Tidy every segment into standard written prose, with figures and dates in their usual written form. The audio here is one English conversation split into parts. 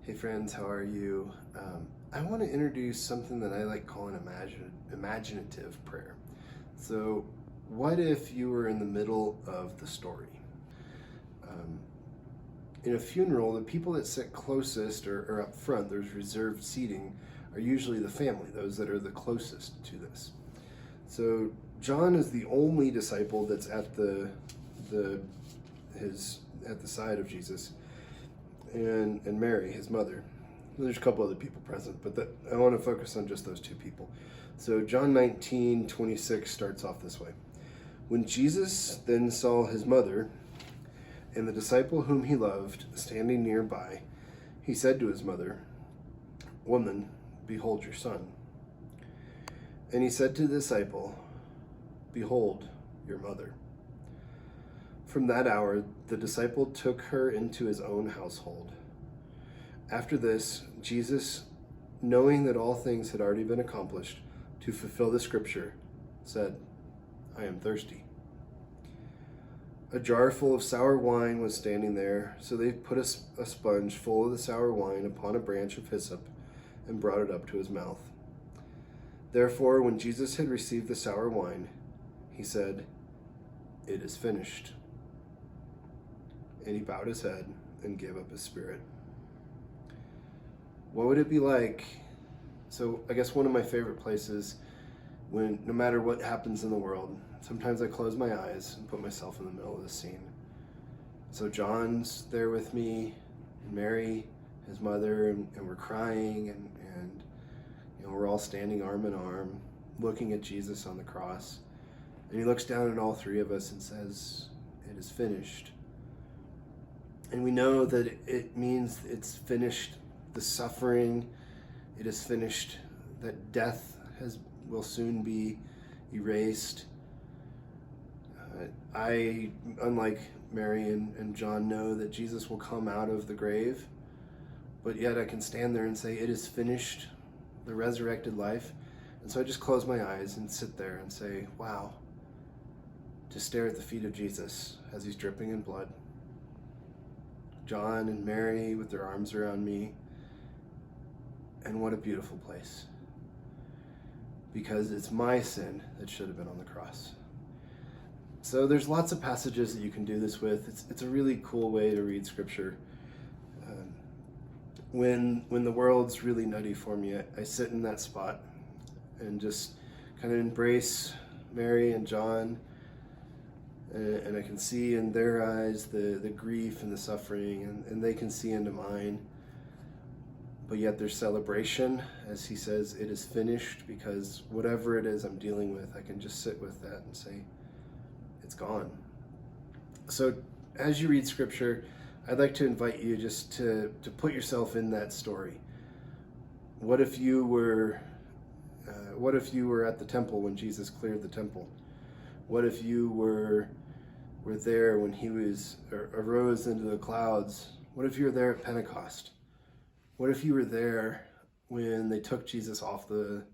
Hey friends, how are you? I want to introduce something that I like calling imaginative prayer. So, what if you were in the middle of the story? Um, in a funeral, the people that sit closest or up front, there's reserved seating, are usually the family, those that are the closest to this. So, John is the only disciple that's at the side of Jesus, and Mary, his mother. There's a couple other people present, but I want to focus on just those two people. So John 19:26 starts off this way. When Jesus then saw his mother and the disciple whom he loved standing nearby, he said to his mother, "Woman, behold your son." And he said to the disciple, "Behold your mother." From that hour, the disciple took her into his own household. After this, Jesus, knowing that all things had already been accomplished to fulfill the scripture, said, "I am thirsty." A jar full of sour wine was standing there, so they put a sponge full of the sour wine upon a branch of hyssop and brought it up to his mouth. Therefore, when Jesus had received the sour wine, he said, "It is finished." And he bowed his head and gave up his spirit. What would it be like? So I guess one of my favorite places, when no matter what happens in the world, sometimes I close my eyes and put myself in the middle of the scene. So John's there with me, and Mary, his mother, and we're crying, and we're all standing arm in arm, looking at Jesus on the cross. And he looks down at all three of us and says, "It is finished." And we know that it means it's finished. The suffering, it is finished. That death will soon be erased. I, unlike Mary and John, know that Jesus will come out of the grave, but yet I can stand there and say, "It is finished," the resurrected life. And so I just close my eyes and sit there and say, wow, to stare at the feet of Jesus as he's dripping in blood. John and Mary with their arms around me. And what a beautiful place. Because it's my sin that should have been on the cross. So there's lots of passages that you can do this with. It's a really cool way to read scripture. When the world's really nutty for me, I sit in that spot and just kind of embrace Mary and John. And I can see in their eyes the grief and the suffering, and they can see into mine. But yet there's celebration, as he says, "It is finished," because whatever it is I'm dealing with, I can just sit with that and say, it's gone. So as you read scripture, I'd like to invite you just to put yourself in that story. What if you were at the temple when Jesus cleared the temple? What if you were there when he arose into the clouds? What if you were there at Pentecost? What if you were there when they took Jesus off the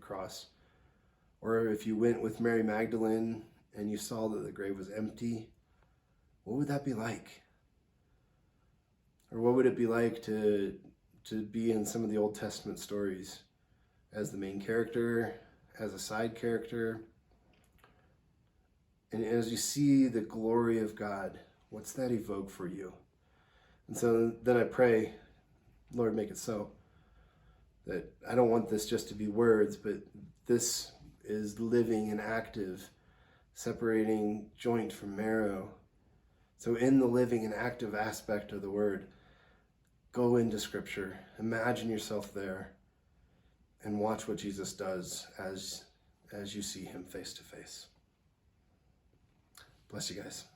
cross? Or if you went with Mary Magdalene and you saw that the grave was empty, what would that be like? Or what would it be like to be in some of the Old Testament stories as the main character, as a side character? And as you see the glory of God, what's that evoke for you? And so then I pray, Lord, make it so. That I don't want this just to be words, but this is living and active, separating joint from marrow. So in the living and active aspect of the word, go into scripture, imagine yourself there, and watch what Jesus does as you see him face to face. Bless you guys.